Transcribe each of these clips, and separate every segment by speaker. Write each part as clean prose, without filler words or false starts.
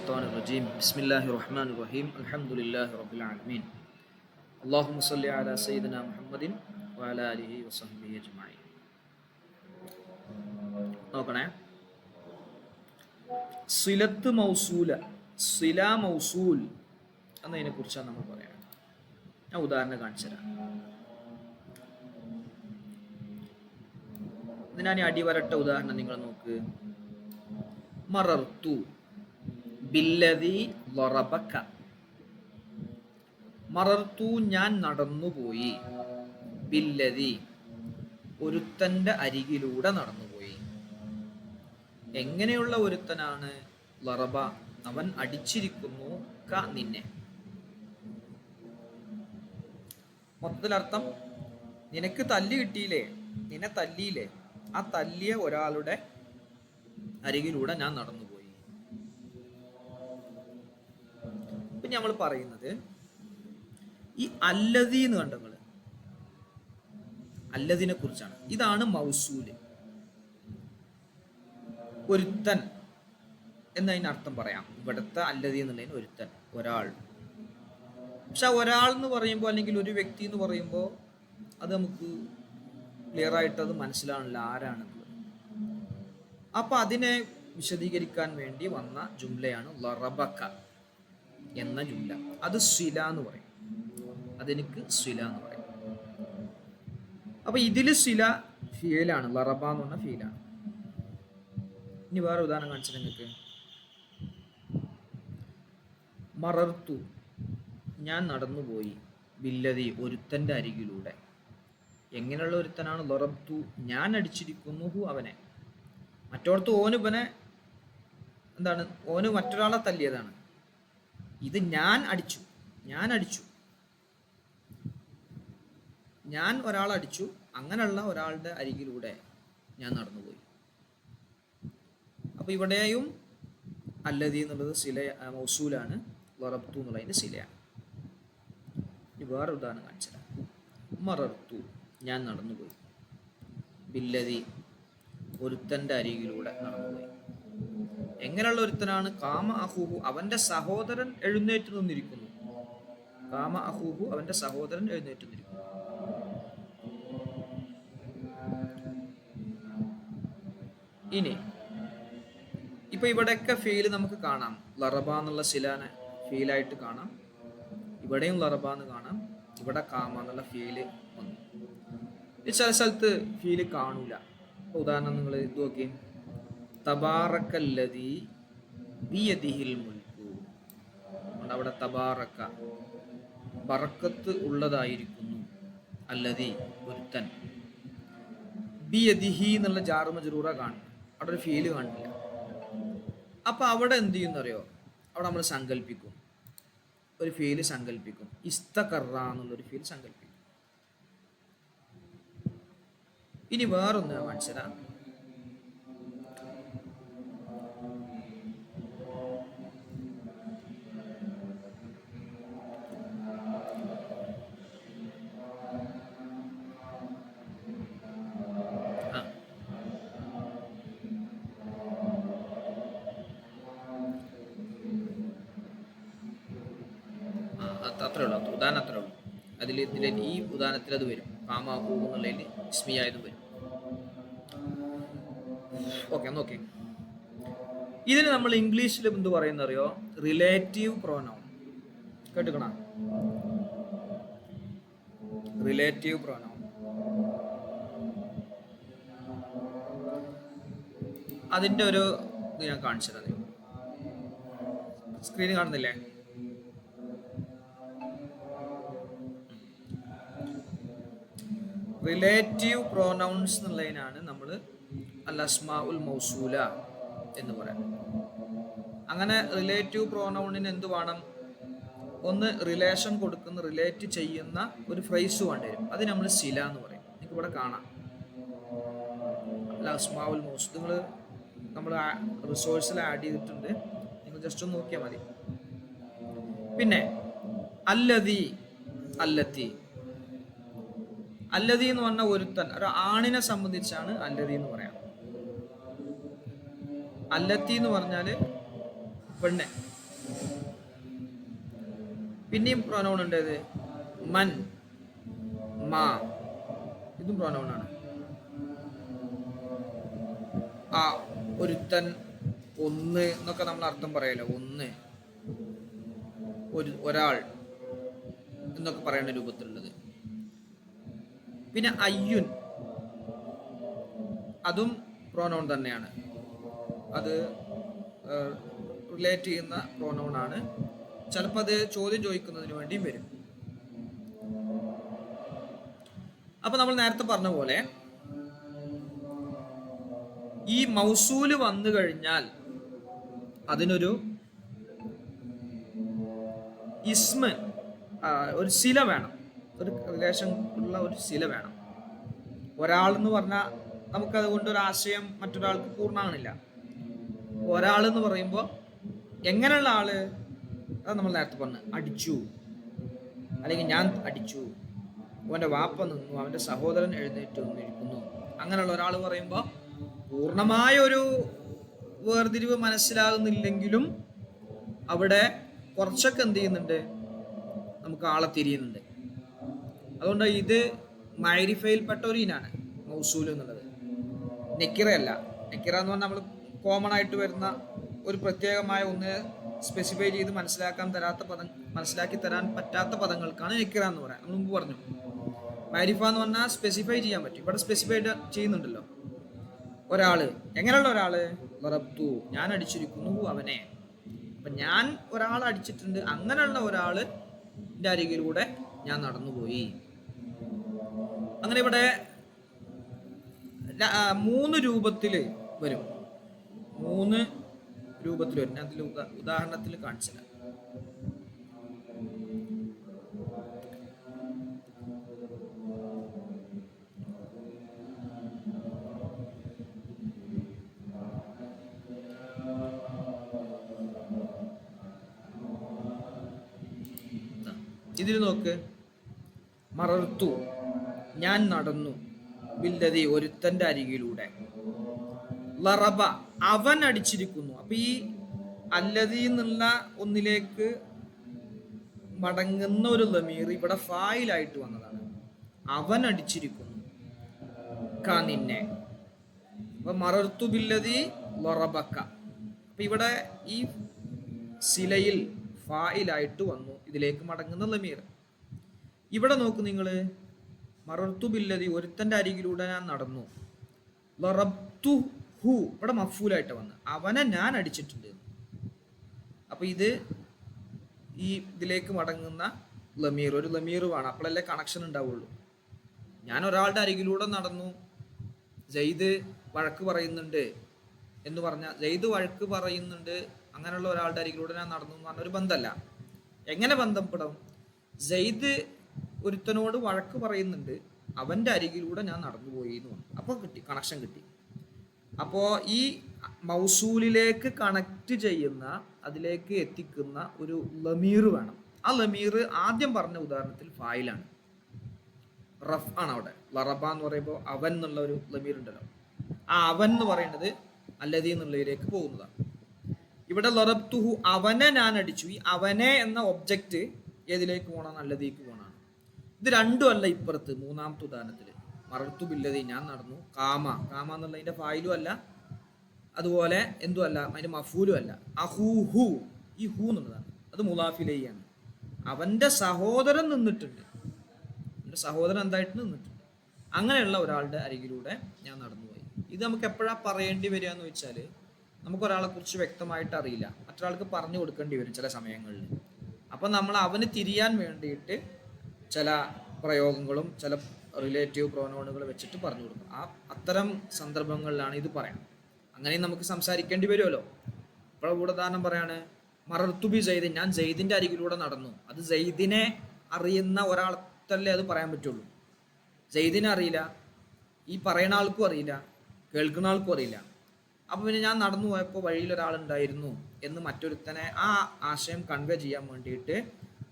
Speaker 1: الشيطان الرجيم بسم الله الرحمن الرحيم الحمد لله رب العالمين اللهم صل على سيدنا محمد وعلى آله وصحبه أجمعين. നോക്കണേ, സിലത്ത് മൗസൂല, സില മൗസൂൽ എന്നതിനെ കുറിച്ചാണ് നമ്മൾ പറയാം. ഞാൻ ഉദാഹരണം കാണിച്ചു തരാം. ഇതിനാണ് അടിവരട്ട ഉദാഹരണം നിങ്ങൾ നോക്ക്. മറർത്തു ബില്ലദി ലറബക. മറർത്തു ഞാൻ നടന്നുപോയി, ബില്ലദി ഒരുത്തന്റെ അരികിലൂടെ നടന്നുപോയി. എങ്ങനെയുള്ള ഒരുത്തനാണ്? ലറബ അവൻ അടിച്ചിരിക്കുന്നു, ക നിന്നെ. മൊത്തത്തിലർത്ഥം, നിനക്ക് തല്ലി കിട്ടിയില്ലേ, നിന്നെ തല്ലിയില്ലേ, ആ തല്ലിയ ഒരാളുടെ അരികിലൂടെ ഞാൻ നടന്നുപോയി. ഇപ്പൊ നമ്മൾ പറയുന്നത് ഈ അല്ലദീ എന്ന് കണ്ടങ്ങൾ, അല്ലദിനെ കുറിച്ചാണ്. ഇതാണ് മൗസൂല്. ഒരുത്തൻ എന്നതിനർത്ഥം പറയാം. ഇവിടുത്തെ അല്ലദീ എന്നുള്ളതിന് ഒരുത്തൻ, ഒരാൾ. പക്ഷെ ഒരാൾ എന്ന് പറയുമ്പോൾ അല്ലെങ്കിൽ ഒരു വ്യക്തി എന്ന് പറയുമ്പോൾ അത് നമുക്ക് ക്ലിയർ ആയിട്ട് അത് മനസ്സിലാവില്ല ആരാണെന്നുള്ളത്. അപ്പൊ അതിനെ വിശദീകരിക്കാൻ വേണ്ടി വന്ന ജുംലയാണ് ലറബക എന്ന ജുംല. അത് സില എന്ന് പറയും, അതെനിക്ക് സില എന്ന് പറയും. അപ്പൊ ഇതില് സില ഫീലാണ്, ലറബ എന്ന് പറഞ്ഞ ഫീലാണ്. ഇനി വേറെ ഉദാഹരണം കാണിച്ചത് നിങ്ങൾക്ക്. മറർത്തു ഞാൻ നടന്നുപോയി, ബില്ലദി ഒരുത്തന്റെ അരികിലൂടെ. എങ്ങനെയുള്ള ഒരുത്തനാണ്? ലറബ്തു ഞാൻ അടിച്ചിരിക്കുന്നു, ഹു അവനെ. മറ്റോടത്ത് ഓന് ഇവനെ എന്താണ്, ഓന് മറ്റൊരാളെ തല്ലിയതാണ്. ഇത് ഞാൻ അടിച്ചു, ഞാൻ ഒരാളടിച്ചു. അങ്ങനെയുള്ള ഒരാളുടെ അരികിലൂടെ ഞാൻ നടന്നുപോയി. അപ്പൊ ഇവിടെയും അല്ലദീ എന്നുള്ളത് സില മൗസൂലാണ്, ലറബ്തു എന്നുള്ളതിന്റെ സിലയാണ്. ഇനി വേറെ ഉദാഹരണം കാണിച്ചത്. മറർത്തു ഞാൻ നടന്നുപോയി, ബില്ലദി ഒരുത്തന്റെ അരികിലൂടെ നടന്നുപോയി. എങ്ങനെയുള്ള ഒരുത്തനാണ്? കാമ അഹൂഹു അവന്റെ സഹോദരൻ എഴുന്നേറ്റ് നിന്നിരിക്കുന്നു. കാമ അഹൂഹു അവന്റെ സഹോദരൻ എഴുന്നേറ്റ് നിന്നിരിക്കുന്നു. ഇനി ഇപ്പൊ ഇവിടെയൊക്കെ ഫീല് നമുക്ക് കാണാം. ലറബ എന്നുള്ള സിലാനെ ഫീലായിട്ട് കാണാം, ഇവിടെയും ലറബ എന്ന് കാണാം, ഇവിടെ കാമ എന്നുള്ള ഫീല് വന്നു. ചില സ്ഥലത്ത് ഫീല് കാണൂല. ഉദാഹരണം നിങ്ങൾ ഇത് നോക്കി. തബാറക്കല്ലദീ ബിയദിഹിൽ മുൽക്കു. അവിടെ തബാറക്ക ബറക്കത്ത് ഉള്ളതായിരിക്കുന്നു, അല്ലദീ ഒരുത്തൻ, ബിയദിഹി എന്നുള്ള ജാർ മജ്റൂറ കാണും, അവിടെ ഒരു ഫീല് കാണില്ല. അപ്പൊ അവിടെ എന്ത് ചെയ്യുന്നറിയോ? അവിടെ നമ്മൾ സങ്കല്പിക്കും, ഒരു ഫീല് സങ്കല്പിക്കും. ഇസ്തഖറ എന്നുള്ളൊരു ഫീൽ സങ്കല്പിക്കും. ഇനി വേറൊന്ന് കാണിച്ചതാ. അത്രേ ഉള്ളൂ, ഉദാഹരണം അത്രേ ഉള്ളൂ. ഈ ഉദാഹരണത്തിൽ അത് വരും, കാമാഹൂ എന്നുള്ളതിൽ ഇസ്മിയായതും വരും. ഓക്കെ, നോക്കി. ഇതിന് നമ്മൾ ഇംഗ്ലീഷിൽ എന്ത് പറയുന്ന അറിയോ? Relative pronoun. കേട്ടുക്കണ? Relative pronoun. അതിന്റെ ഒരു ഇത് ഞാൻ കാണിച്ചത് സ്ക്രീനിൽ കാണുന്നില്ലേ? റിലേറ്റീവ് പ്രോനൗൺസ് എന്നുള്ളതിനാണ് നമ്മൾ അൽ അസ്മാഉൽ മൗസൂല എന്ന് പറയാം. അങ്ങനെ റിലേറ്റീവ് പ്രോനൗണിന് എന്ത് വേണം? ഒന്ന് റിലേഷൻ കൊടുക്കുന്ന, റിലേറ്റ് ചെയ്യുന്ന ഒരു ഫ്രേസ് വേണ്ടി വരും. അത് നമ്മൾ സില എന്ന് പറയും. നിങ്ങൾക്ക് ഇവിടെ കാണാം അൽ അസ്മാഉൽ മൗസൂൽ. നമ്മൾ റിസോഴ്സിൽ ആഡ് ചെയ്തിട്ടുണ്ട്, നിങ്ങൾ ജസ്റ്റ് ഒന്ന് നോക്കിയാൽ മതി. പിന്നെ അല്ലദീ, അല്ലത്തി. അല്ലദീ എന്ന് പറഞ്ഞ ഒരുത്തൻ, ഒരു ആണിനെ സംബന്ധിച്ചാണ് അല്ലദീ എന്ന് പറയാം. അല്ലത്തി എന്ന് പറഞ്ഞാൽ പെണ്ണ്. പിന്നെയും പ്രൊനൗൺ ഉണ്ട്, ഇത് മൻ, മാ, ഇതും പ്രൊനൗൺ ആണ്. ആ, ഒരുത്തൻ, ഒന്ന് എന്നൊക്കെ നമ്മൾ അർത്ഥം പറയല്ലോ, ഒന്ന്, ഒരാൾ എന്നൊക്കെ പറയുന്ന രൂപത്തിലുള്ളത്. പിന്നെ അയ്യുൻ, അതും പ്രോനൗൺ തന്നെയാണ്. അത് റിലേറ്റ് ചെയ്യുന്ന പ്രോനൗൺ ആണ്. ചിലപ്പോൾ അത് ചോദ്യം ചോദിക്കുന്നതിന് വേണ്ടിയും വരും. അപ്പൊ നമ്മൾ നേരത്തെ പറഞ്ഞ പോലെ ഈ മൗസൂല് വന്നു കഴിഞ്ഞാൽ അതിനൊരു ഇസ്മ, ഒരു സില വേണം, ഒരു റിലേഷൻ ഉള്ള ഒരു സില വേണം. ഒരാൾ എന്ന് പറഞ്ഞാൽ നമുക്കത് കൊണ്ടൊരു ആശയം മറ്റൊരാൾക്ക് പൂർണ്ണമാകണില്ല. ഒരാൾ എന്ന് പറയുമ്പോൾ എങ്ങനെയുള്ള ആള്, അത് നമ്മൾ നേരത്തെ പറഞ്ഞു, അടിച്ചു, അല്ലെങ്കിൽ ഞാൻ അടിച്ചു, അവൻ്റെ വാപ്പ നിന്നു, അവൻ്റെ സഹോദരൻ എഴുന്നേറ്റ് വന്നിരിക്കുന്നു, അങ്ങനെയുള്ള ഒരാൾ പറയുമ്പോൾ പൂർണ്ണമായ ഒരു വേർതിരിവ് മനസ്സിലാകുന്നില്ലെങ്കിലും അവിടെ കുറച്ചൊക്കെ എന്ത് ചെയ്യുന്നുണ്ട്, നമുക്ക് ആളെ തിരിയുന്നുണ്ട്. അതുകൊണ്ട് ഇത് മൈരിഫയിൽപ്പെട്ട ഒരു ഇനാണ് മൗസൂൽ എന്നുള്ളത്, നെക്കിറയല്ല. നെക്കിറ എന്ന് പറഞ്ഞാൽ നമ്മൾ കോമൺ ആയിട്ട് വരുന്ന ഒരു പ്രത്യേകമായ ഒന്ന് സ്പെസിഫൈ ചെയ്ത് മനസ്സിലാക്കി തരാൻ പറ്റാത്ത പദങ്ങൾക്കാണ് നെക്കിറ എന്ന് പറയാം. നമ്മൾ മുമ്പ് പറഞ്ഞു, മൈരിഫ എന്ന് പറഞ്ഞാൽ സ്പെസിഫൈ ചെയ്യാൻ പറ്റും. ഇവിടെ സ്പെസിഫൈ ചെയ്യുന്നുണ്ടല്ലോ. ഒരാള്, എങ്ങനെയുള്ള ഒരാള്, ലറബ്തു, ഞാൻ അടിച്ചിരിക്കുന്നു അവനെ. അപ്പൊ ഞാൻ ഒരാളെ അടിച്ചിട്ടുണ്ട്, അങ്ങനെയുള്ള ഒരാള് എൻ്റെ അരികിലൂടെ ഞാൻ നടന്നുപോയി. അങ്ങനെ ഇവിടെ 3 രൂപത്തിൽ വരും. 3 രൂപത്തിൽ വരും. ഞാൻ അതിൽ ഉദാഹരണത്തിൽ കാണിച്ചില്ല. ഇതിൽ നോക്ക്, മറർത്തു, ഞാൻ നടന്നു, ബില്ലതി, ഒരുത്തന്റെ അരികിലൂടെ, ലറബ, അവൻ അടിച്ചിരിക്കുന്നു. അപ്പൊ ഈ അല്ലതി എന്നുള്ള ഒന്നിലേക്ക് മടങ്ങുന്ന ഒരു ലമീർ ഇവിടെ ഫായിലായിട്ട് വന്നതാണ്. അവൻ അടിച്ചിരിക്കുന്നു, ക, നിന്നെ. അപ്പൊ മറർത്തു ബില്ലതി ലറബക്ക. അപ്പൊ ഇവിടെ ഈ സിലയിൽ ഫായിലായിട്ട് വന്നു, ഇതിലേക്ക് മടങ്ങുന്ന ലമീർ. ഇവിടെ നോക്കൂ നിങ്ങൾ, മറർത്തു ബില്ലതി, ഒരുത്തന്റെ അരികിലൂടെ ഞാൻ നടന്നു, ലറബ്തു ഹു, ഇവിടെ മഫൂലായിട്ട് വന്ന്, അവനെ ഞാൻ അടിച്ചിട്ടുണ്ട്. അപ്പൊ ഇത് ഈ ഇതിലേക്ക് മടങ്ങുന്ന ലമീർ, ഒരു ലമീർ വേണം, അപ്പോഴല്ലേ കണക്ഷൻ ഉണ്ടാവുള്ളൂ. ഞാൻ ഒരാളുടെ അരികിലൂടെ നടന്നു, ജയ്ദ് വഴക്ക് പറയുന്നുണ്ട് എന്ന് പറഞ്ഞാൽ, ജയ്ദ് വഴക്ക് പറയുന്നുണ്ട്, അങ്ങനെയുള്ള ഒരാളുടെ അരികിലൂടെ ഞാൻ നടന്നു എന്ന് പറഞ്ഞൊരു ബന്ധമല്ല. എങ്ങനെ ബന്ധപ്പെടും? ജയ്ദ് ഒരുത്തനോട് വഴക്ക് പറയുന്നുണ്ട്, അവൻ്റെ അരികിലൂടെ ഞാൻ നടന്നുപോയി എന്ന് പറഞ്ഞു. അപ്പോൾ കിട്ടി, കണക്ഷൻ കിട്ടി. അപ്പോൾ ഈ മൗസൂലിലേക്ക് കണക്ട് ചെയ്യുന്ന, അതിലേക്ക് എത്തിക്കുന്ന ഒരു ലമീർ വേണം. ആ ലമീർ ആദ്യം പറഞ്ഞ ഉദാഹരണത്തിൽ ഫായിലാണ്, റഫ് ആണ്. അവിടെ ലറബ എന്ന് പറയുമ്പോൾ അവൻ എന്നുള്ള ഒരു ലമീർ ഉണ്ടല്ലോ, ആ അവൻ എന്ന് പറയുന്നത് അല്ലതി എന്നുള്ളതിലേക്ക് പോകുന്നതാണ്. ഇവിടെ ലറബ്തുഹു, അവനെ ഞാൻ അടിച്ചു. ഈ അവനെ എന്ന ഒബ്ജക്റ്റ് ഏതിലേക്ക് പോകണം? അല്ലതിക്ക് പോകണം. ഇത് രണ്ടും അല്ല ഇപ്പുറത്ത് മൂന്നാമത്തെ ഉദാഹരണത്തിൽ, മറർത്തു ബില്ലതി, ഞാൻ നടന്നു, കാമ, കാമ എന്നുള്ളതിന്റെ ഫായിലും അല്ല, അതുപോലെ എന്തും അല്ല, അതിന്റെ മഫൂലും അല്ല. അഹൂഹു, ഈ ഹു എന്നുള്ളതാണ്, അത് മുലാഫിലയാണ്. അവന്റെ സഹോദരൻ നിന്നിട്ടുണ്ട്, അവന്റെ സഹോദരൻ എന്തായിട്ട് നിന്നിട്ടുണ്ട്. അങ്ങനെയുള്ള ഒരാളുടെ അരികിലൂടെ ഞാൻ നടന്നുപോയി. ഇത് നമുക്ക് എപ്പോഴാ പറയേണ്ടി വരിക എന്ന് വെച്ചാൽ, നമുക്കൊരാളെ കുറിച്ച് വ്യക്തമായിട്ട് അറിയില്ല, മറ്റൊരാൾക്ക് പറഞ്ഞു കൊടുക്കേണ്ടി വരും ചില സമയങ്ങളിൽ. അപ്പം നമ്മൾ അവന് തിരിയാൻ വേണ്ടിയിട്ട് ചില പ്രയോഗങ്ങളും ചില റിലേറ്റീവ് പ്രോനൗണുകൾ വെച്ചിട്ട് പറഞ്ഞു കൊടുക്കും. അത്തരം സന്ദർഭങ്ങളിലാണ് ഇത് പറയാം. അങ്ങനെ നമുക്ക് സംസാരിക്കേണ്ടി വരുമല്ലോ. ഇപ്പോൾ ഉദാഹരണം പറയാണ്, മറർത്തുബി ജയ്ദ്, ഞാൻ ജയ്ദിന്റെ അരികിലൂടെ നടന്നു. അത് ജയ്ദിനെ അറിയുന്ന ഒരാൾക്കല്ലേ അത് പറയാൻ പറ്റുള്ളൂ. ജയ്ദിനെ അറിയില്ല, ഈ പറയുന്ന ആൾക്കും അറിയില്ല, കേൾക്കുന്ന ആൾക്കും അറിയില്ല. അപ്പം പിന്നെ ഞാൻ നടന്നു പോയപ്പോൾ വഴിയിൽ ഒരാളുണ്ടായിരുന്നു എന്ന് മറ്റൊരുത്തനെ ആ ആശയം കൺവേ ചെയ്യാൻ വേണ്ടിയിട്ട്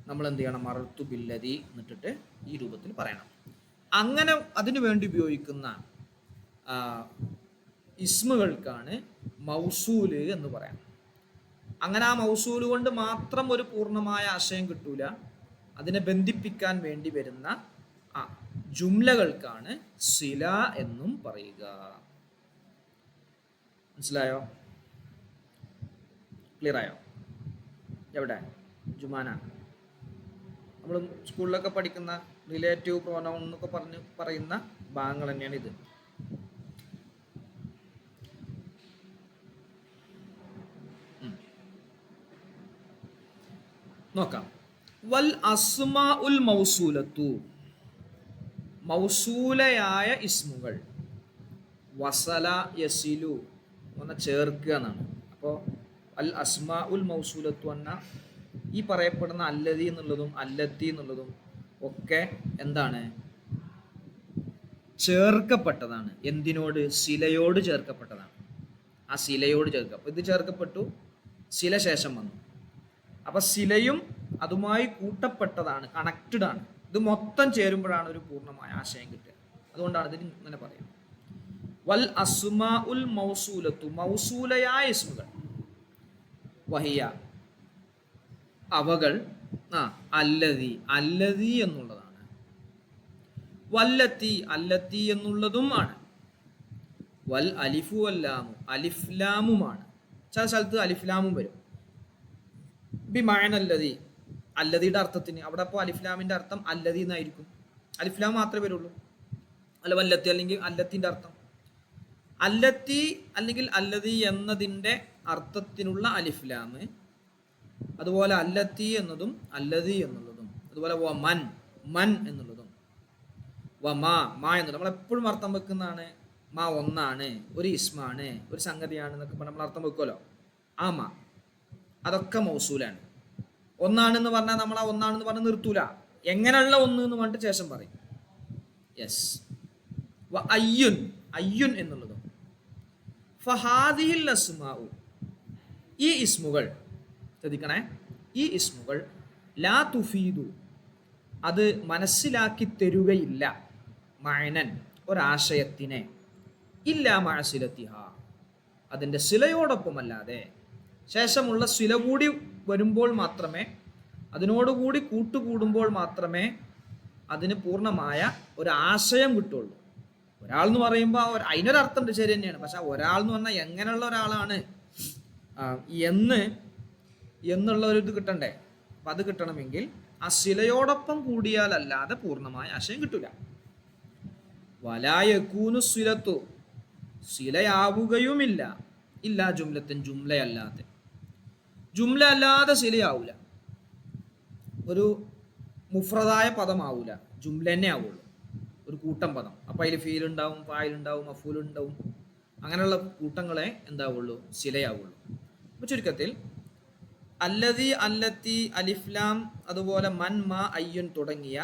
Speaker 1: നമ്മൾ എന്ത് ചെയ്യണം? മറർത്തു ബില്ലതി എന്നിട്ടിട്ട് ഈ രൂപത്തിൽ പറയണം. അങ്ങനെ അതിനു വേണ്ടി ഉപയോഗിക്കുന്ന ഇസ്മുകൾക്കാണ് മൗസൂല് എന്ന് പറയാം. അങ്ങനെ ആ മൗസൂല് കൊണ്ട് മാത്രം ഒരു പൂർണ്ണമായ ആശയം കിട്ടൂല. അതിനെ ബന്ധിപ്പിക്കാൻ വേണ്ടി വരുന്ന ആ ജുംലകൾക്കാണ് സില എന്നും പറയുക. മനസ്സിലായോ? ക്ലിയർ ആയോ? എവിടെ ജുമാന? നമ്മൾ സ്കൂളിലൊക്കെ പഠിക്കുന്ന റിലേറ്റീവ് പ്രോനൗൺ എന്നൊക്കെ പറയുന്ന ഭാഗങ്ങൾ തന്നെയാണ് ഇത്. നോക്കാം. വൽ അസ്മാ ഉൽ മൗസൂലത്തു, മൗസൂലയായ ഇസ്മുകൾ, വസല യസിലു എന്ന ചേർക്കുക എന്നാണ്. അപ്പോൾ അൽ അസ്മാ ഉൽ മൗസൂലത്തു എന്ന ഈ പറയപ്പെടുന്ന അല്ലതി എന്നുള്ളതും അല്ലത്തി എന്നുള്ളതും ഒക്കെ എന്താണ്? ചേർക്കപ്പെട്ടതാണ്. എന്തിനോട്? സിലയോട് ചേർക്കപ്പെട്ടതാണ്. ആ സിലയോട് ഇത് ചേർക്കപ്പെട്ടു, സില ശേഷം വന്നു. അപ്പൊ സിലയും അതുമായി കൂട്ടപ്പെട്ടതാണ്, കണക്റ്റഡ് ആണ്. ഇത് മൊത്തം ചേരുമ്പോഴാണ് ഒരു പൂർണ്ണമായ ആശയം കിട്ടുക. അതുകൊണ്ടാണ് ഇതിന് ഇങ്ങനെ പറയുന്നത്. വൽ അസ്മാ ഉൽ മൗസൂലത്തു, മൗസൂലയായ ഇസ്മുകൾ, വഹിയ അവകൾ, അല്ലതി അല്ലതി എന്നുള്ളതാണ്, വല്ലത്തി അല്ലത്തി എന്നുള്ളതും ആണ്, വൽ അലിഫു വല്ലാമു അലിഫ്ലാമുമാണ്. ചില സ്ഥലത്ത് അലിഫ്ലാമും വരും. ബിമഅനല്ലദി, അല്ലദിയുടെ അർത്ഥത്തിന് അവിടെ അപ്പോൾ അലിഫ്ലാമിന്റെ അർത്ഥം അല്ലദി എന്നായിരിക്കും. അലിഫ്ലാം മാത്രമേ വരുള്ളൂ. അല്ല വല്ലത്തി അല്ലെങ്കിൽ അല്ലത്തിന്റെ അർത്ഥം അല്ലത്തി അല്ലെങ്കിൽ അല്ലദി എന്നതിൻ്റെ അർത്ഥത്തിനുള്ള അലിഫ്ലാം, അതുപോലെ അല്ലത്തി എന്നതും അല്ലദി എന്നുള്ളതും, അതുപോലെ വ മൻ മൻ എന്നുള്ളതും, വ മാ മാ എന്നുള്ളത് നമ്മളെപ്പോഴും അർത്ഥം വെക്കുന്നതാണ്. മാ ഒന്നാണ്, ഒരു ഇസ്മാണ്, ഒരു സംഗതിയാണ് എന്നൊക്കെ നമ്മൾ അർത്ഥം വെക്കുമല്ലോ. ആ മാ അതൊക്കെ മൗസൂലാണ്. ഒന്നാണെന്ന് പറഞ്ഞാൽ നമ്മൾ ആ ഒന്നാണെന്ന് പറഞ്ഞ് നിർത്തൂല. എങ്ങനെയുള്ള ഒന്ന് എന്ന് പറഞ്ഞിട്ട് ശേഷം പറയും. യെസ്. അയ്യുൻ അയ്യുൻ എന്നുള്ളതും. ഫഹാദിഹിൽ അസ്മാഉ, ഈ ഇസ്മുകൾ ശ്രദ്ധിക്കണേ, ഈ ഇസ്മുകൾ ലാ തുഫീദു, അത് മനസ്സിലാക്കി തരുകയില്ല, മഅനൻ ഒരാശയത്തിനെ, ഇല്ലാ മഅസിലത്തിഹ അതിൻ്റെ സിലയോടൊപ്പമല്ലാതെ. ശേഷമുള്ള സില കൂടി വരുമ്പോൾ മാത്രമേ, അതിനോടുകൂടി കൂട്ടുകൂടുമ്പോൾ മാത്രമേ അതിന് പൂർണ്ണമായ ഒരാശയം കിട്ടുള്ളൂ. ഒരാൾ എന്ന് പറയുമ്പോൾ അതിനൊരർത്ഥമുണ്ട്, ശരി തന്നെയാണ്. പക്ഷെ ഒരാൾ എന്ന് പറഞ്ഞാൽ എങ്ങനെയുള്ള ഒരാളാണ് എന്നുള്ള ഒരു ഇത് കിട്ടണ്ടേ. അപ്പം അത് കിട്ടണമെങ്കിൽ ആ സിലയോടൊപ്പം കൂടിയാലല്ലാതെ പൂർണ്ണമായ ആശയം കിട്ടൂല. വലായക്കൂനു സിലത്തു, സിലയാവുകയുമില്ല, ഇല്ലാ ജുംലത്തൻ, ജുംലയല്ലാതെ. ജുംല അല്ലാതെ സിലയാവൂല, ഒരു മുഫ്രദായ പദമാവൂല, ജുംല തന്നെ ആവുള്ളൂ, ഒരു കൂട്ടം പദം. അപ്പം അതിൽ ഫീലുണ്ടാവും, ഫായിലുണ്ടാവും, മഫൂലുണ്ടാവും, അങ്ങനെയുള്ള കൂട്ടങ്ങളെ എന്താവുള്ളൂ? സിലയാവുള്ളൂ. അപ്പോൾ ചുരുക്കത്തിൽ അല്ലതി അല്ലത്തി അലിഫ്ലാം അതുപോലെ മൻ മാ അയ്യുൻ തുടങ്ങിയ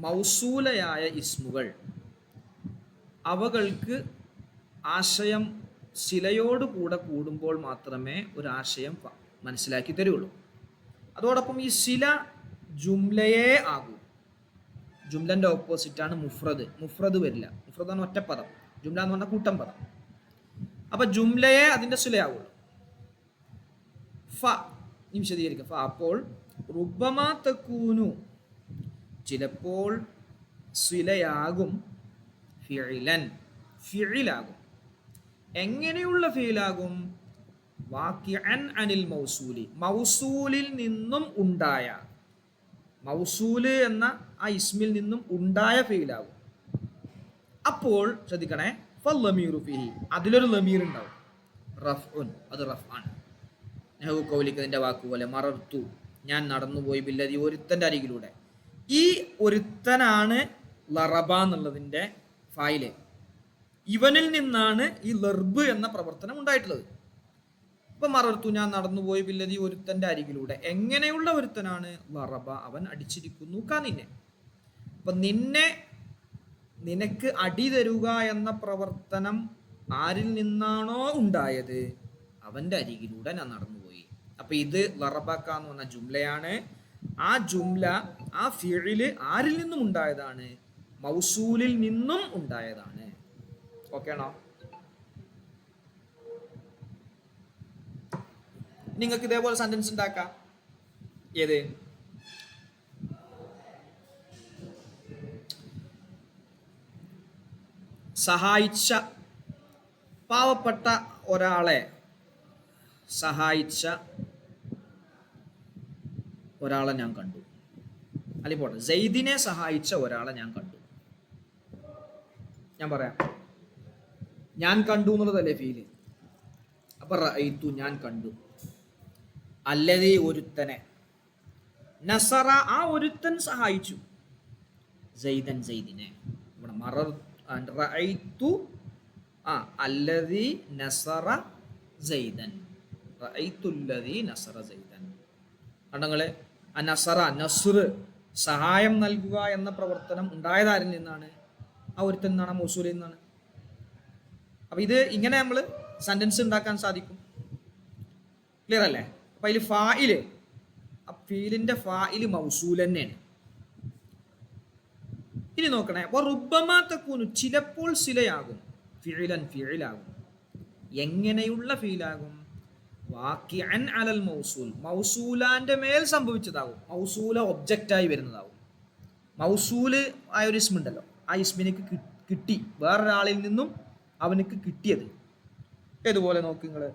Speaker 1: മൗസൂലയായ ഇസ്മുകൾ, അവകൾക്ക് ആശയം സിലയോട് കൂടെ കൂടുമ്പോൾ മാത്രമേ ഒരു ആശയം മനസ്സിലാക്കി തരുള്ളൂ. അതോടൊപ്പം ഈ സില ജുംലയെ ആകൂ. ജുംലൻ്റെ ഓപ്പോസിറ്റാണ് മുഫ്രദ്. മുഫ്രദ് വരില്ല. മുഫ്രദ് ആണ് ഒറ്റപ്പദം, ജുംല എന്ന് പറഞ്ഞാൽ കൂട്ടം പദം. അപ്പൊ ജുംലയെ അതിൻ്റെ സിലയാവുള്ളൂ. ഫ ഇനി വിശദീകരിക്കാം. ഫ അപ്പോൾ റുബ്ബമാ തകൂനു, ചിലപ്പോൾ സിലയാകും, ഫിഇലൻ ഫിഇലാകും. എങ്ങനെയുള്ള ഫിഇലാകും? വാക്കിഅൻ അനിൽ മൗസൂലി, മൗസൂലിൽ നിന്നും ഉണ്ടായ, മൗസൂല് എന്ന ആ ഇസ്മിൽ നിന്നും ഉണ്ടായ ഫിഇലാകും. അപ്പോൾ ശ്രദ്ധിക്കണേ, ഫല്ലമീറു ഫിഹി, അതിലൊരു ലമീർ ഉണ്ടാവും, റഫ്ഉൻ, അത് റഫ് ആണ്. നെഹു കൗലിക്കതിൻ്റെ വാക്കുപോലെ മറർത്തു, ഞാൻ നടന്നുപോയി, ബില്ലതി ഒരുത്തൻ്റെ അരികിലൂടെ. ഈ ഒരുത്തനാണ് ലറബ എന്നുള്ളതിൻ്റെ ഫായില്. ഇവനിൽ നിന്നാണ് ഈ ലർബ് എന്ന പ്രവർത്തനം ഉണ്ടായിട്ടുള്ളത്. ഇപ്പം മറർത്തു, ഞാൻ നടന്നുപോയി, ബില്ലതി ഒരുത്തൻ്റെ അരികിലൂടെ. എങ്ങനെയുള്ള ഒരുത്തനാണ്? ലറബ, അവൻ അടിച്ചിരിക്കുന്നു നിന്നെ. അപ്പം നിനക്ക് അടി തരുക എന്ന പ്രവർത്തനം ആരിൽ നിന്നാണോ ഉണ്ടായത് അവൻ്റെ അരികിലൂടെ ഞാൻ നടന്നുപോയി. അപ്പം ഇത് ലറബക്ക എന്ന് പറഞ്ഞ ജുംലയാണ്. ആ ജുംല, ആ ഫിഇല് ആരിൽ നിന്നും ഉണ്ടായതാണ്? മൗസൂലിൽ നിന്നും ഉണ്ടായതാണ്. ഓക്കെ ആണോ? നിങ്ങൾക്ക് ഇതേപോലെ സെന്റൻസ് ഉണ്ടാക്കാം. ഏത്? സഹായിച്ച, പാവപ്പെട്ട ഒരാളെ സഹായിച്ച ഒരാളെ ഞാൻ കണ്ടു. അല്ലെങ്കിൽ പോട്ടെ, സെയ്ദിനെ സഹായിച്ച ഒരാളെ ഞാൻ കണ്ടു. ഞാൻ പറയാം, ഞാൻ കണ്ടു എന്നുള്ളതല്ലേ ഫീല്. അപ്പൊ റഅയ്തു ഞാൻ കണ്ടു, അല്ലദീ ഒരുത്തനെ, നസറ ആ ഒരുത്തൻ സഹായിച്ചു, സെയ്ദൻ സെയ്ദിനെ. ഇവിടെ റഅയ്തു അല്ലദീ നസറ സെയ്ദൻ, റഅയ്തു അല്ലദീ നസറ സെയ്ദൻ. കണ്ടങ്ങളെ, ആ നസറ നസ്ർ സഹായം നൽകുക എന്ന പ്രവർത്തനം ഉണ്ടായത് ആരിൽ നിന്നാണ്? ആ ഒരുത്തൻ നിന്നാണ്, മൗസൂലിൽ നിന്നാണ്. അപ്പൊ ഇത് ഇങ്ങനെ നമ്മൾ സെന്റൻസ് ഉണ്ടാക്കാൻ സാധിക്കും. ക്ലിയർ അല്ലേ? അപ്പൊ അതിൽ ഫായില്, ആ ഫീലിന്റെ ഫായില് മൗസൂൽ തന്നെയാണ്. ഇനി നോക്കണേ, അപ്പൊ റുബ്ബമാ തകൂനു ചിലപ്പോൾ സിലയാകും, ഫിഇലൻ ഫിഇലാകും. എങ്ങനെയുള്ള ഫീലാകും? വാക്കിഅൻ അലൽ മൗസൂൽ, മൗസൂലാന്റെ മേൽ സംഭവിച്ചതാകും. മൗസൂല ഒബ്ജക്റ്റായി വരുന്നതാകും. മൗസൂല് ആയ ഒരു ഇസ്മ ഉണ്ടല്ലോ, ആ ഇസ്മിനിക്ക് കിട്ടി, വേറൊരാളിൽ നിന്നും അവനക്ക് കിട്ടിയത്. ഇതുപോലെ നോക്ക് നിങ്ങള്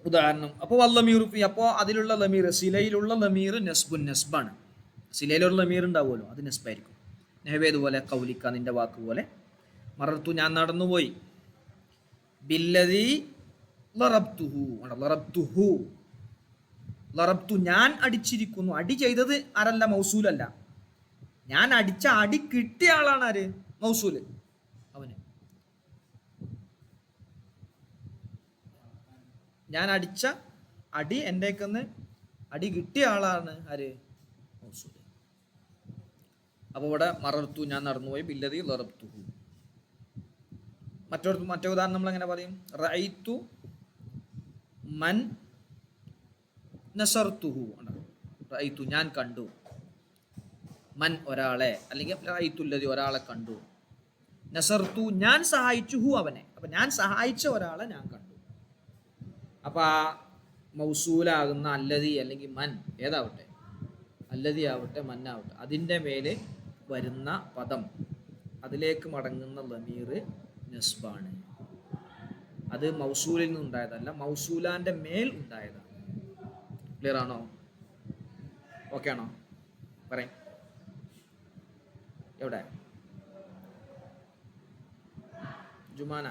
Speaker 1: ഉദാഹരണം. അപ്പോൾ വല്ലമീർ, അപ്പോൾ അതിലുള്ള ലമീർ, സിലയിലുള്ള ലമീർ നസ്ബുൻ, നസ്ബാണ്. സിലയിലുള്ള ലമീർ ഉണ്ടാവുമല്ലോ, അത് നസ്ബായിരിക്കും. നെഹ്വേതുപോലെ കൗലിക്ക, നിന്റെ വാക്ക് പോലെ. മറർത്തു ഞാൻ നടന്നുപോയി, ബില്ലദീ ലറബ്തുഹു, ലറബ്തുഹു, ലറബ്തു ഞാൻ അടിച്ചിരിക്കുന്നു. അടി ചെയ്തത് ആരല്ല? മൗസൂലല്ല. ഞാൻ അടിച്ച അടി കിട്ടിയ ആളാണ് ആര്? മൗസൂല്. അവന് ഞാൻ അടിച്ച അടി, എൻ്റെക്കന്ന് അടി കിട്ടിയ ആളാണ് ആര്? മൗസൂല്. അപ്പൊ ഇവിടെ മറർത്തു ഞാൻ നടന്നുപോയി, ബില്ലദീ ലറബ്തുഹു. മറ്റേ ഉദാഹരണം നമ്മൾ എങ്ങനെ പറയും? റഅയ്തു മൻ നസർത്തുഹു. റഅയ്തു ഞാൻ കണ്ടു, മൻ ഒരാളെ, അല്ലെങ്കിൽ റഅയ്തുല്ലദി ഒരാളെ കണ്ടു, നസർത്തു ഞാൻ സഹായിച്ചു ഹു അവനെ. അപ്പൊ ഞാൻ സഹായിച്ച ഒരാളെ ഞാൻ കണ്ടു. അപ്പൊ ആ മൗസൂലാകുന്ന അല്ലദി അല്ലെങ്കിൽ മൻ ഏതാവട്ടെ, അല്ലദി ആവട്ടെ മന്നാവട്ടെ, അതിൻ്റെ മേലെ വരുന്ന പദം, അതിലേക്ക് മടങ്ങുന്ന ലമീർ നസ്ബാണ്. അത് മൗസൂലിൽ നിന്നുണ്ടായതല്ല, മൗസൂലാന്റെ മേൽ ഉണ്ടായതാണ്. ക്ലിയർ ആണോ? ഓക്കെ ആണോ? പറയും. എവിടെ ജുമാന?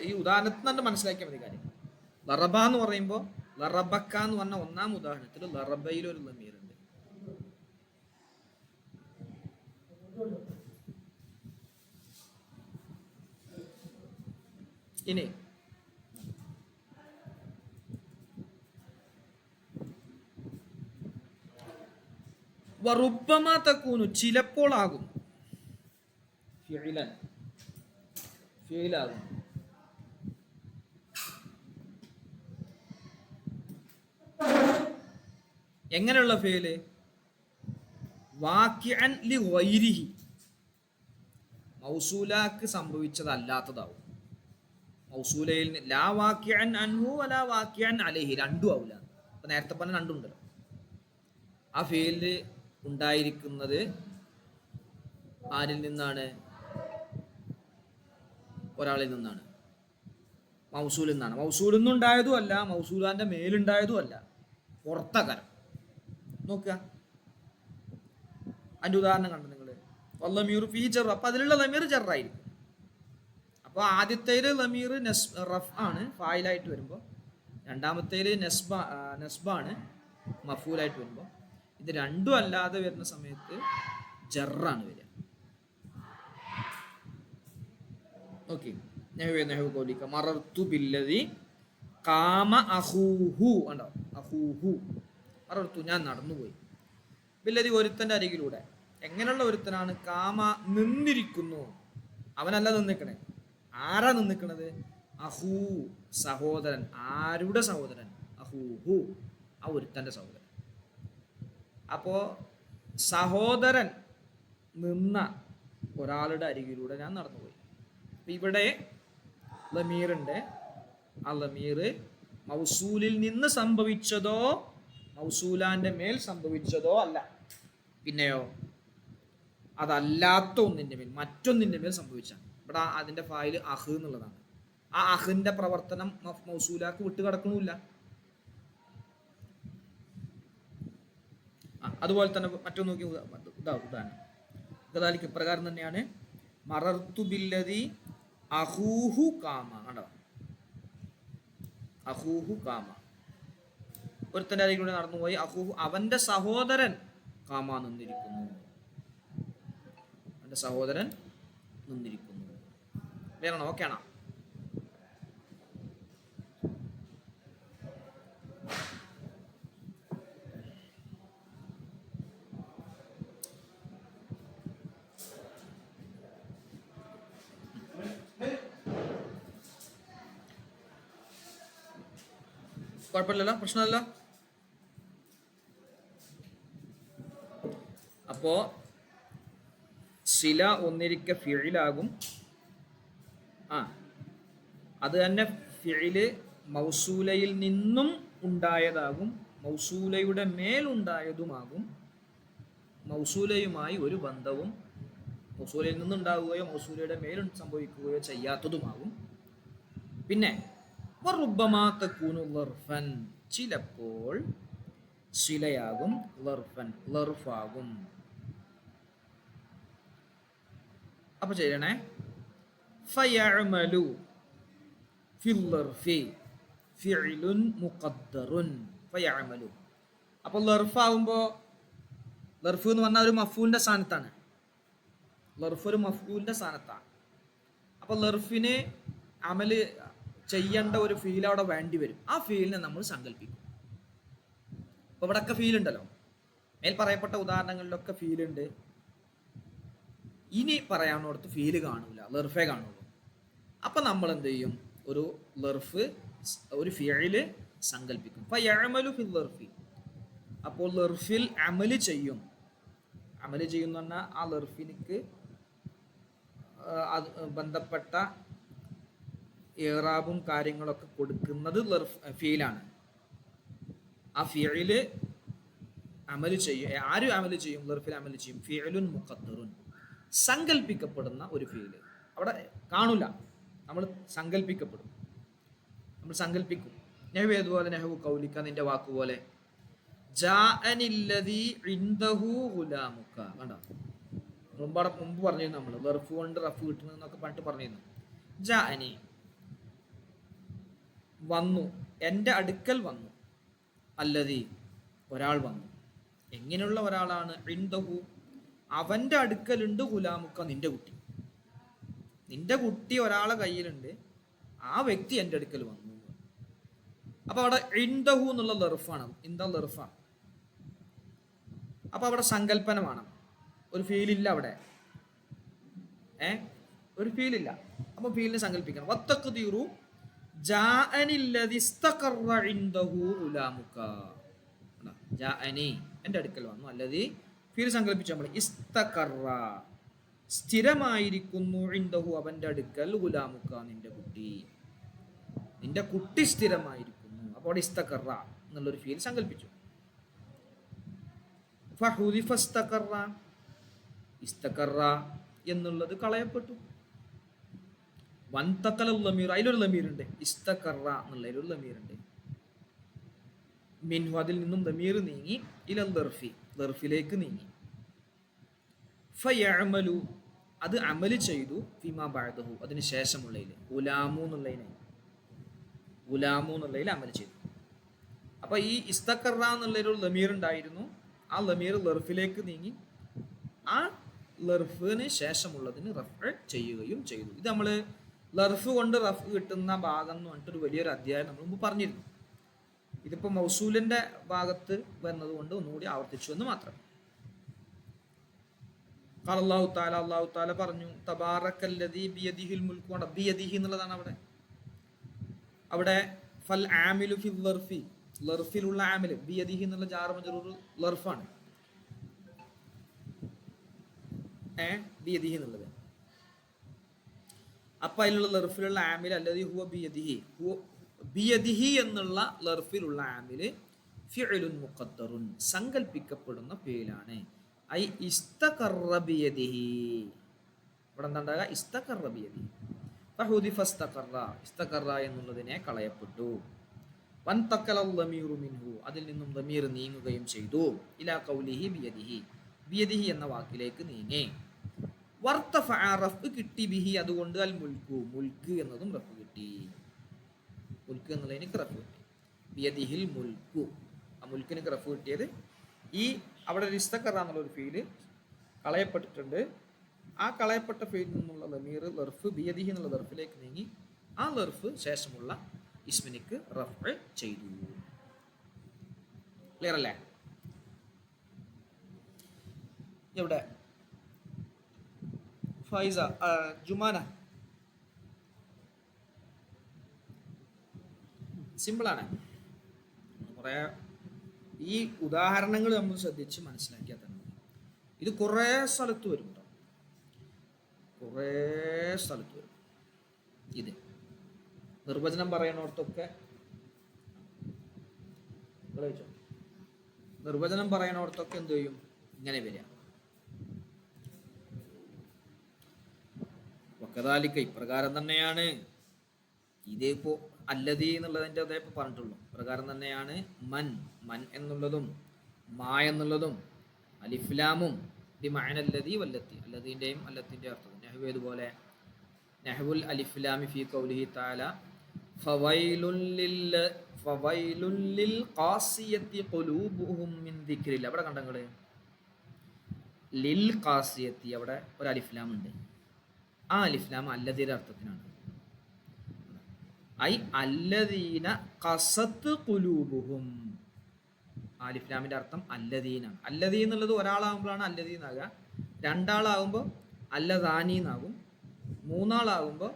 Speaker 1: ഈ ഉദാഹരണത്തിൽ തന്നെ മനസ്സിലാക്കിയാൽ മതി കാര്യം. ലറബ എന്ന് പറയുമ്പോൾ, ലറബക്ക എന്ന് പറഞ്ഞ ഒന്നാം ഉദാഹരണത്തിൽ ലറബയിൽ ഒരു ലമീർ ഉണ്ട്. ഇനി വറുബ്ബമാ തകൂനു ചിലപ്പോൾ ആകും, ഫിഇലൻ ഫിഇലാകും. എങ്ങനെയുള്ള ഫിഇല്? വാക്കിഅൻ ലിഗൈരിഹി, മൗസൂലാക്ക് സംഭവിച്ചതല്ലാത്തതാവും. മൗസൂലയിൽ ലാ വാക്കിഅൻ അൻഹു വലാ വാക്കിഅൻ അലൈഹി, രണ്ടും ആവില്ല. അപ്പൊ നേരത്തെ പറഞ്ഞ രണ്ടുണ്ടല്ലോ. ആ ഫീൽഡ് ഉണ്ടായിരിക്കുന്നത് ആരിൽ നിന്നാണ്? ഒരാളിൽ നിന്നാണ്, മൗസൂലിൽ നിന്നാണ്. മൗസൂലിൽ നിന്നുണ്ടായതും അല്ല, മൗസൂലാന്റെ മേലുണ്ടായതും അല്ല, പുറത്തകരം. നോക്കുക, അതിന്റെ ഉദാഹരണം കണ്ടു നിങ്ങൾ. വല്ലമീർ ഫീ ജർ, അപ്പൊ അതിലുള്ള ലമീർ ജറായിരിക്കും. അപ്പോൾ ആദ്യത്തേല് ലമീർ റഫ് ആണ്, ഫായിലായിട്ട് വരുമ്പോൾ. രണ്ടാമത്തേല് നസ്ബാണ്, മഫൂലായിട്ട് വരുമ്പോൾ. ഇത് രണ്ടും അല്ലാതെ വരുന്ന സമയത്ത് ജറാണ് വരിക. ഓക്കെ, മറർത്തു ബില്ലദി കാമ അഹൂഹു. ഉണ്ടോ? അഹൂഹു, മറർത്തു ഞാൻ നടന്നുപോയി, ബില്ലദി ഒരുത്തൻ്റെ അരികിലൂടെ. എങ്ങനെയുള്ള ഒരുത്തനാണ്? കാമ നിന്നിരിക്കുന്നു. അവനല്ല നിന്നിക്കണേ. ആരാ നിന്നിക്കണത്? അഹൂ സഹോദരൻ. ആരുടെ സഹോദരൻ? അഹൂഹു, ആ ഒരുത്തൻ്റെ സഹോദരൻ. അപ്പോ സഹോദരൻ നിന്ന ഒരാളുടെ അരികിലൂടെ ഞാൻ നടന്നുപോയി. ഇവിടെ ലമീറുണ്ട്. ആ ലമീർ മൗസൂലിൽ നിന്ന് സംഭവിച്ചതോ മൗസൂലാന്റെ മേൽ സംഭവിച്ചതോ അല്ല. പിന്നെയോ അതല്ലാത്ത ഒന്നിന്റെ മേൽ, മറ്റൊന്നിന്റെ മേൽ സംഭവിച്ചാണ്. ഇവിടെ അതിന്റെ ഫായിൽ അഹ് എന്നുള്ളതാണ്. ആ അഹിന്റെ പ്രവർത്തനം മൗസൂലാക്ക് വിട്ട് കിടക്കണില്ല. അതുപോലെ തന്നെ മറ്റൊന്ന് നോക്കി ഉദാഹരണം ഗദാലിക്ക് ഇപ്രകാരം തന്നെയാണ്. മറർത്തു ബില്ലദി അഹൂഹു കാമ. കണ്ടോ, അഹൂഹു കാമ, ഒരുത്തൻ്റെ അരികിലൂടെ നടന്നുപോയി. അഹൂഹു അവന്റെ സഹോദരൻ കാമ നിന്നിരിക്കുന്നു, അവന്റെ സഹോദരൻ നിന്നിരിക്കുന്നു. വേണം ഓക്കെയാണോ? കുഴപ്പമില്ലല്ലോ, പ്രശ്നമല്ലോ. അപ്പോ സില ഒന്നിരിക്കെ ഫിഇലാകും. അത് തന്നെ ഫിഇല് മൗസൂലയിൽ നിന്നും ഉണ്ടായതാകും, മൗസൂലയുടെ മേലുണ്ടായതുമാകും. മൗസൂലയുമായി ഒരു ബന്ധവും മൗസൂലയിൽ നിന്നുണ്ടാവുകയോ മൗസൂലയുടെ മേൽ സംഭവിക്കുകയോ ചെയ്യാത്തതുമാകും. പിന്നെ ചിലപ്പോൾ ശിലയാകും, ലർഫാകും. അപ്പൊ ചെയ്യണേ, ഫയഅമലു ഫിൽ ലർഫി ഫിഇലുൻ മുഖദ്ദറുൻ. ഫയഅമലു, അപ്പോൾ ലർഫാകുമ്പോ, ലർഫ് എന്ന് പറഞ്ഞാൽ ഒരു മഫ്ഊലിന്റെ സ്ഥാനത്താണ്. ലർഫ് ഒരു മഫ്ഊലിന്റെ സ്ഥാനത്താണ്. അപ്പൊ ലർഫിന് അമല് ചെയ്യേണ്ട ഒരു ഫീൽ അവിടെ വേണ്ടി വരും. ആ ഫീലിനെ നമ്മൾ സങ്കല്പിക്കും. അപ്പൊ ഇവിടെയൊക്കെ ഫീൽ ഉണ്ടല്ലോ, മേൽ പറയപ്പെട്ട ഉദാഹരണങ്ങളിലൊക്കെ ഫീൽ ഉണ്ട്. ഇനി പറയാനോടത്ത് ഫീല് കാണൂല, ലർഫേ കാണുള്ളൂ. അപ്പൊ നമ്മൾ എന്ത് ചെയ്യും? ഒരു ലർഫ്, ഒരു ഫിഇല് സങ്കല്പിക്കും. ഫയഅമലു ഫിൽ ലർഫി, അപ്പോൾ ലർഫിൽ അമല് ചെയ്യും. അമല് ചെയ്യുന്ന പറഞ്ഞാൽ ആ ലർഫിനിക്ക് ബന്ധപ്പെട്ട ഇറാബും കാര്യങ്ങളൊക്കെ കൊടുക്കുന്നത് ഫീലാണ്. ആ ഫിഇല് അമല് ചെയ്യും. ആര് അമല് ചെയ്യും? ലർഫിൽ അമല് ചെയ്യും. ഫിഇലുൻ മുഖദ്ദറുൻ, സങ്കല്പിക്കപ്പെടുന്ന ഒരു ഫീല്. അവിടെ കാണൂല, നമ്മൾ സങ്കല്പിക്കപ്പെടും, നമ്മൾ സങ്കല്പിക്കും. നെഹ്വു ഏതുപോലെ? നെഹ്വു കൗലിക്ക, നിന്റെ വാക്കുപോലെ. ജാഅനില്ലദീ ഇൻദഹു ഗുലാമുക. കണ്ടോ, മുമ്പ് പറഞ്ഞിരുന്നു നമ്മൾ ലർഫ് കൊണ്ട് റഫ് കിട്ടുന്നതൊക്കെ പറഞ്ഞിട്ട് പറഞ്ഞിരുന്നു. ജാഅനി വന്നു, എൻ്റെ അടുക്കൽ വന്നു. അല്ലദീ ഒരാൾ വന്നു. എങ്ങനെയുള്ള ഒരാളാണ്? ഇൻദഹു അവൻ്റെ അടുക്കലുണ്ട്, ഗുലാമുക്ക നിന്റെ കുട്ടി. നിന്റെ കുട്ടി ഒരാളെ കയ്യിലുണ്ട്, ആ വ്യക്തി എൻ്റെ അടുക്കൽ വന്നു. അപ്പൊ അവിടെ ഇൻദഹു എന്നുള്ള ലർഫാണ്, ഇന്ത ലർഫാണ്. അപ്പൊ അവിടെ സങ്കല്പനമാണ്, ഒരു ഫീലില്ല അവിടെ. ഒരു ഫീലില്ല. അപ്പൊ ഫീലിനെ സങ്കല്പിക്കണം. വത്തഖ്ദീറു ജാഅനില്ലദി ഇസ്തഖറ ഇൻദഹു ഗുലാമുക. ജാഅനി എൻ്റെ അടുക്കൽ വന്നു, അല്ലദി ഫീൽ സങ്കല്പിച്ചു നമ്മൾ. ഇസ്തഖറ സ്ഥിരമായിരിക്കുന്നു, ഇൻദഹു അവൻ്റെ അടുക്കൽ, ഗുലാമുക നിന്റെ കുട്ടി. നിന്റെ കുട്ടി സ്ഥിരമായിരിക്കുന്നു. അപ്പോൾ ഇസ്തഖറ എന്നുള്ളൊരു ഫീൽ സങ്കല്പിച്ചു. ഫഹുദിഫ ഇസ്തഖറ, ഇസ്തഖറ എന്നുള്ളത് കളയപ്പെട്ടു. വൻതക്കല ലമീർ, അതിലൊരു ലമീറുണ്ട്. ഇസ്തഖറ എന്നുള്ളതിലൊരു ലമീറുണ്ട്. മിൻഹു അതിൽ നിന്നും ലമീർ നീങ്ങി, ഇലൽ ലർഫി ലർഫിലേക്ക് നീങ്ങി. ഫയഅമലു അത് അമല് ചെയ്തു, ഫിമാ ബഅദഹു അതിന് ശേഷമുള്ളതിൽ, ഗുലാമു എന്നുള്ളതിൽ അമല് ചെയ്തു. അപ്പൊ ഈ ഇസ്തഖറ എന്നുള്ളൊരു ലമീർ ഉണ്ടായിരുന്നു. ആ ലമീർ ലർഫിലേക്ക് നീങ്ങി, ആ ലർഫിന് ശേഷമുള്ളതിന് റഫ് ചെയ്യുകയും ചെയ്തു. ഇത് നമ്മൾ ലർഫ് കൊണ്ട് റഫ് കിട്ടുന്ന ഭാഗം എന്ന് പറഞ്ഞിട്ടൊരു വലിയൊരു അധ്യായം നമ്മൾ മുമ്പ് പറഞ്ഞിരുന്നു. ഇതിപ്പോൾ മൗസൂലിന്റെ ഭാഗത്ത് വരുന്നത് കൊണ്ട് ഒന്നുകൂടി ആവർത്തിച്ചു എന്ന് മാത്രം. അല്ലാഹു തആല പറഞ്ഞു, തബാറക്കല്ലദീ ബിയദിഹിൽ മുൽക്കു. ബിയദിഹി എന്നുള്ളതാണ് അവിടെ ഫൽ ആമിലു ഫിൽ ലർഫി, ലർഫിലുള്ള ആമിൽ. ബിയദിഹി എന്നുള്ള ജാർ മജ്റൂർ ലർഫാണ്. ബിയദിഹി എന്നുള്ളത് അപ്പം അതിലുള്ള ലർഫിലുള്ള ആമിൽ അല്ലതി ഹുവ ബിയദിഹി, ബിയദിഹി എന്നുള്ള ലർഫിലുള്ള ആമിൽ ഫിഉലുൻ മുഖദ്ദറുൻ സങ്കല്പിക്കപ്പെടുന്ന പേരാണ്. ഐ ഇസ്തഖറ ബിയദിഹി, ഇവിടെ എന്താ ഉണ്ടാകുക? ഇസ്തഖറ ബിയദിഹി. ഫഹുദിഫ ഇസ്തഖറ, ഇസ്തഖറ എന്നുള്ളതിനെ കളയപ്പെട്ടു. വൻതഖല ദമീറു മിൻഹു, അതിൽ നിന്നും ദമീർ നീങ്ങുകയും ചെയ്തു. ഇലാ ഖൗലിഹി ബിയദിഹി, ബിയദിഹി എന്ന വാക്കിലേക്ക് നീങ്ങി. വർത്തഫഅ, റഫ് കിട്ടി, ബിഹി അതുകൊണ്ട്, അൽ മുൽക്കു, മുൽക്ക് എന്നതും റഫ് കിട്ടി. മുൽക്ക് എന്നുള്ളതിന് റഫ് കിട്ടി. ബിയദിഹിൽ മുൽക്കു, ആ മുൽക്കിന് റഫ് കിട്ടിയത് ഈ അവിടെ ഒരു ഇസ്തഖറ എന്നുള്ള ഒരു ഫീല് കളയപ്പെട്ടിട്ടുണ്ട്. ആ കളയപ്പെട്ട ഫീലിൽ നിന്നുള്ള ദമീർ ലർഫ് ബിയദിഹി എന്നുള്ള ലർഫിലേക്ക് നീങ്ങി. ആ ലർഫ് ശേഷമുള്ള ഇസ്മിനിക്ക് റഫ് ചെയ്തു. ക്ലിയർ അല്ലേ? എവിടെ ഫൈസ, ജുമാന? സിമ്പിളാണ്. കുറേ ഈ ഉദാഹരണങ്ങൾ നമ്മൾ ശ്രദ്ധിച്ച് മനസ്സിലാക്കിയാൽ തന്നെ ഇത് കുറേ സ്ഥലത്ത് വരും കേട്ടോ, കുറേ സ്ഥലത്ത് വരും. ഇത് നിർവചനം പറയണോടത്തൊക്കെ നിർവചനം പറയണോടത്തൊക്കെ എന്ത് ചെയ്യും? ഇങ്ങനെ വരിക. വക്കദാലിക, ഇപ്രകാരം തന്നെയാണ്. ഇതിപ്പോ അല്ലതി എന്നുള്ളതിൻ്റെ അതേ ഇപ്പോൾ പറഞ്ഞിട്ടുള്ളൂ. പ്രകാരം തന്നെയാണ് മൻ, മൻ എന്നുള്ളതും മാ എന്നുള്ളതും അലിഫ്ലാമും ബിമഅനല്ലദി വല്ലത്തി, അല്ലദീൻ്റെയും അല്ലത്തിൻ്റെ അർത്ഥം. നഹ്വു ഏതുപോലെ? നഹ്വുൽ അലിഫ്ലാമി ഫീ ഖൗലിഹി തആല ഫവൈലുൽ ലിൽ ഖാസിയത്തി ഖുലൂബുഹും മിൻ ദിക്രില്ല. അവിടെ കണ്ടങ്ങൾ ലിൽ ഖാസിയത്തി, അവിടെ ഒരു അലിഫ്ലാം ഉണ്ട്. ആ അലിഫ്ലാം അല്ലദീൻ്റെ അർത്ഥത്തിനാണ്. ഐ അല്ലദീന ഖസത്ത് ഖുലൂബുഹും, അലിഫ്ലാമിൻ്റെ അർത്ഥം അല്ലദീനാണ്. അല്ലദീ എന്നുള്ളത് ഒരാളാകുമ്പോഴാണ് അല്ലദീനാകുക, രണ്ടാളാകുമ്പോൾ അല്ലദാനീന്നാകും, മൂന്നാളാകുമ്പോൾ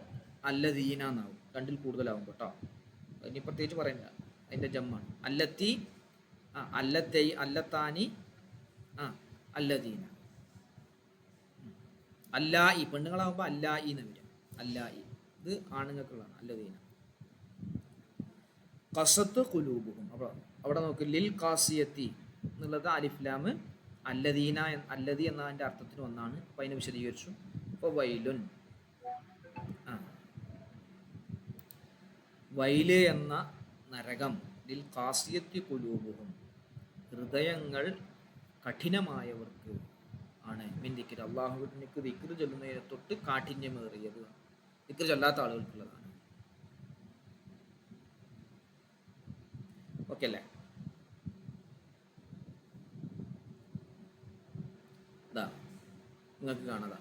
Speaker 1: അല്ലദീനാന്നാകും, രണ്ടിൽ കൂടുതലാകുമ്പോൾ കേട്ടോ. ഇനി പ്രത്യേകിച്ച് പറയണ്ട, അതിൻ്റെ ജമ്മാണ്. അല്ലത്തി, അല്ലത്തൈ, അല്ലത്താനി, അല്ലദീന. അല്ലായി, പെണ്ണുങ്ങളാകുമ്പോൾ അല്ലായി എന്ന് വരും. അല്ലായി, ഇത് ആണുങ്ങൾക്കുള്ളതാണ്. അല്ലദീന ഖസത്ത് ഖുലൂബുഹും. അപ്പോൾ അവിടെ നോക്ക്, ലിൽ ഖാസിയത്തി എന്നുള്ളത് അലിഫ്ലാം അല്ലദീന, അല്ലദി എന്നതിൻ്റെ അർത്ഥത്തിന് ഒന്നാണ്. അപ്പം അതിനെ വിശദീകരിച്ചു. ഇപ്പോൾ വൈലുൻ, വൈല് എന്ന നരകം, ലിൽ ഖാസിയത്തി ഖുലൂബുഹും ഹൃദയങ്ങൾ കഠിനമായവർക്ക് ആണ്. മിൻ ദിക്ർ, അള്ളാഹുവിനക്ക് ദിക്ർ ചൊല്ലുന്നതിനെ തൊട്ട് കാഠിന്യമേറിയത്, ദിക്ർ ചൊല്ലാത്ത ആളുകൾക്കുള്ളതാണ്. ഓക്കെ അല്ലേ? ഇതാ നിങ്ങൾക്ക് കാണാതാ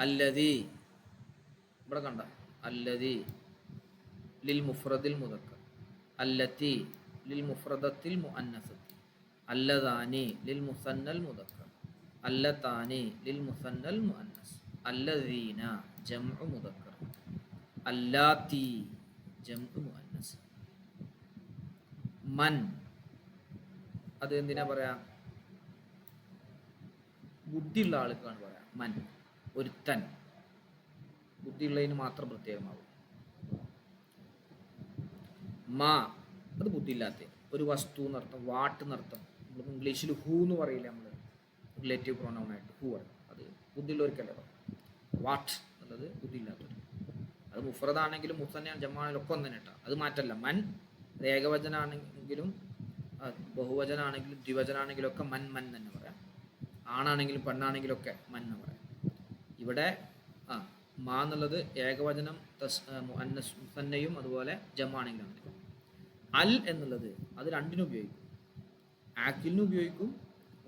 Speaker 1: അല്ലദി, ഇവിടെ കണ്ട അല്ലദി ലിൽ മുഫ്രദിൽ മുദക്കർ, അല്ലത്തി ലിൽ മുഫ്രദത്തിൽ മുഅന്നസത്തി, അല്ലദാനി ലിൽ മുസന്നൽ മുദക്കർ, അല്ലതാനി ലിൽ മുസന്നൽ മുഅന്നസ്, അല്ലദീന ജംഉ മുദക്കർ, അല്ലാത്തി ജംഉ മുഅന്നസ്. മൻ, അത് എന്തിനാ പറയാ? ബുദ്ധിയുള്ള ആൾക്കാണ് പറയാം മൻ, ഒരുത്തൻ. ബുദ്ധിയുള്ളതിന് മാത്രം പ്രത്യേകമാകും. മാ, അത് ബുദ്ധിയില്ലാത്ത ഒരു വസ്തു എന്നർത്ഥം, വാട്ട് എന്നർത്ഥം. നമ്മൾ ഇംഗ്ലീഷിൽ ഹൂ എന്ന് പറയില്ല, നമ്മൾ റിലേറ്റീവ് പ്രൊനൗൺ ആയിട്ട് ഹൂ ആണ്. അത് ബുദ്ധിയുള്ളവർക്കല്ലേ പറയും. വാട്ട് എന്നുള്ളത് ബുദ്ധിയില്ലാത്തവർ. അത് മുഫ്രദാണെങ്കിലും മുസന്ന ജമാണെങ്കിലും ഒക്കെ ഒന്നെ കേട്ടോ, അത് മാറ്റല്ല. മൻ ഏകവചനാണെങ്കിലും ബഹുവചനാണെങ്കിലും ദ്വിവചനാണെങ്കിലും ഒക്കെ മൻ മൻ തന്നെ പറയാം. ആണാണെങ്കിലും പെണ്ണാണെങ്കിലും ഒക്കെ മൻ എന്ന് പറയാം. ഇവിടെ മാ എന്നുള്ളത് ഏകവചനം മുഅന്നസും അതുപോലെ ജമാണെങ്കിലും അങ്ങനെ. അൽ എന്നുള്ളത് അത് രണ്ടിനും ഉപയോഗിക്കും. ആക്കിലിനും ഉപയോഗിക്കും,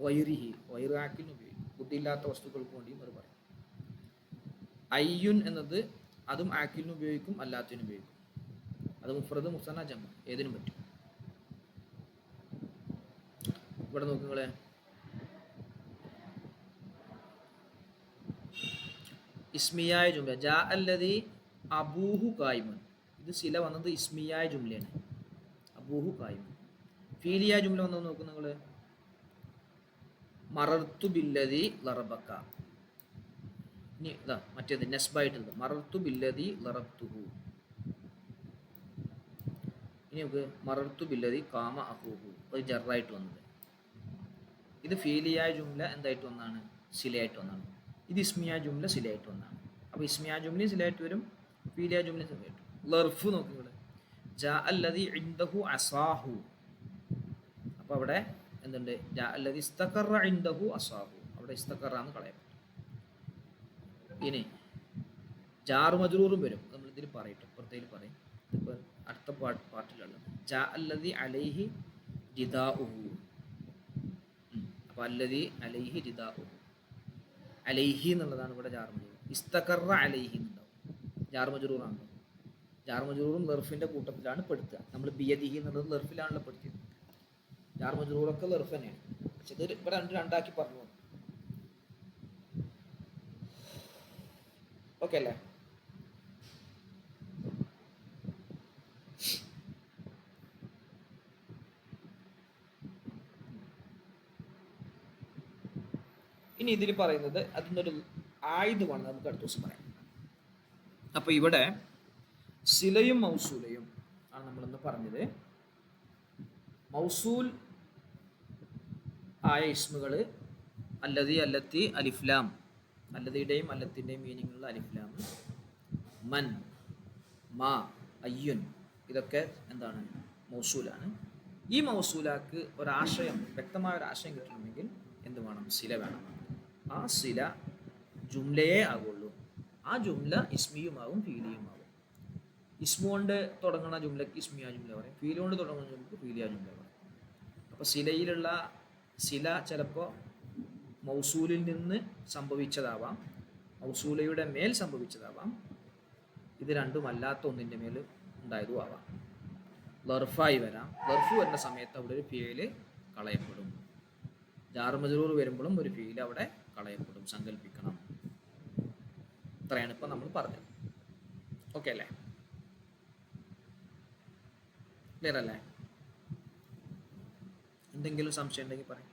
Speaker 1: വൈറിഹി വൈറ് ആക്കിലിനും ഉപയോഗിക്കും. ബുദ്ധിയില്ലാത്ത വസ്തുക്കൾക്ക് വേണ്ടിയും അത് പറയും. അയ്യുൻ എന്നത് അതും ആക്കിലിനും ഉപയോഗിക്കും, അല്ലാത്തതിനും ഉപയോഗിക്കും. അത് മുഫ്രദ്, മുസന്ന, ജമ ഏതിനും പറ്റും. ഇവിടെ നോക്കുങ്ങളെ, ഇസ്മിയായ ജുംല ജാ അല്ലദി അബൂഹു ഖായിമുൻ, ഇത് സില വന്നത് ഇസ്മിയായ ജുംലയാണ്. അബൂഹു ഖായിമുൻ. ഫീലിയായ ജുംല വന്നത് നോക്കും നിങ്ങൾ, മറർത്തു ബില്ലദി ലറബക്ക. ഇനി ഇതാ മറ്റേത് നെസ്ബായിട്ടുള്ളത് മറർത്തു ബില്ലതി ലറബ്തുഹു. ഇനി നമുക്ക് മറർത്തു ബില്ലതി കാമ അഹൂഹു, അത് ജറായിട്ട് വന്നത്. ഇത് ഫീലിയായ ജുംല എന്തായിട്ട് വന്നാണ്? സിലയായിട്ട് വന്നാണ്. ഇത് ഇസ്മിയ ജുംല സിലയായിട്ട് വന്നാണ്. അപ്പോൾ ഇസ്മിയ ജുംലയും സിലയായിട്ട് വരും, ഫീലിയ ജുംലയും സിലയായിട്ട് വരും. ലർഫ് നോക്കുക ഇവിടെ, ജാ അല്ലദി ഇൻദഹു അസാഹു. അപ്പോൾ അവിടെ എന്തുണ്ട്? ജാ അല്ലദി ഇസ്തഖറ ഇൻദഹു അസാഹു, അവിടെ ഇസ്തഖറ എന്ന് കളയാം. ഇനി ജാർ മജ്റൂറും വരും, നമ്മൾ ഇതിൽ പറയട്ടെ, പുറത്തേൽ പറയും. ഇപ്പോൾ അടുത്ത പാട്ടിലുള്ള ജാ അല്ലദി അലൈഹി രിദാഉഹു. അപ്പോൾ അല്ലദി അലൈഹി രിദാഉഹു, അലൈഹി എന്നുള്ളതാണ് ഇവിടെ ജാർ മജ്റൂർ. ഇസ്തഖറ അലൈഹി എന്നുണ്ടാവും, ജാർ മജ്റൂറാണ്. ജാർ മജ്റൂറും ലർഫിൻ്റെ കൂട്ടത്തിലാണ് പെടുത്തുക. നമ്മൾ ബിയദിഹി എന്നുള്ളത് ലർഫിലാണല്ലോ പെടുത്തിയത്. ജാർ മജ്റൂറൊക്കെ ലർഫ് തന്നെയാണ്, പക്ഷെ ഇത് ഇവിടെ രണ്ടാക്കി പറഞ്ഞു. ഓക്കെ അല്ലേ? ഇനി ഇതിൽ പറയുന്നത് അതിനൊരു ആയുധമാണ്, നമുക്ക് അടുത്ത ദിവസം പറയാം. അപ്പൊ ഇവിടെ സിലയും മൗസൂലയും ആണ് നമ്മളിന്ന് പറഞ്ഞത്. മൗസൂൽ ആയ ഇസ്മുകൾ അല്ലതി, അല്ലത്തി, അലിഫ്ലാം. അല്ലതിയുടെയും അല്ലത്തിൻ്റെയും മീനിങ്ങുള്ള അലിഫ്ലാം, മൻ, മാ, അയ്യുൻ, ഇതൊക്കെ എന്താണ്? മൗസൂലാണ്. ഈ മൗസൂലാക്ക് ഒരാശയം, വ്യക്തമായ ഒരു ആശയം കിട്ടണമെങ്കിൽ എന്ത് വേണം? സില വേണം. ആ സില ജുംലയെ ആകുള്ളൂ. ആ ജുംല ഇസ്മിയുമാകും ഫീലിയുമാകും. ഇസ്മു കൊണ്ട് തുടങ്ങുന്ന ജുംലക്ക് ഇസ്മിയ ജുംല പറയും, ഫീൽ കൊണ്ട് തുടങ്ങുന്ന ജുംലക്ക് ഫീലിയ ജുംല പറയും. അപ്പോൾ സിലയിലുള്ള സില ചിലപ്പോൾ മൗസൂലിൽ നിന്ന് സംഭവിച്ചതാവാം, മൗസൂലയുടെ മേൽ സംഭവിച്ചതാവാം, ഇത് രണ്ടും അല്ലാത്ത ഒന്നിൻ്റെ മേൽ ഉണ്ടായതും ആവാം. ലർഫായി വരാം. ലർഫ് വരുന്ന സമയത്ത് അവിടെ ഒരു ഫീല് കളയപ്പെടും. ജാർ മജ്റൂർ വരുമ്പോഴും ഒരു ഫീൽ അവിടെ കളയപ്പെടും, സങ്കല്പിക്കണം. ഇത്രയാണ് ഇപ്പം നമ്മൾ പറഞ്ഞത്. ഓക്കെ അല്ലേ? ക്ലിയർ അല്ലേ? എന്തെങ്കിലും സംശയം ഉണ്ടെങ്കിൽ പറയും.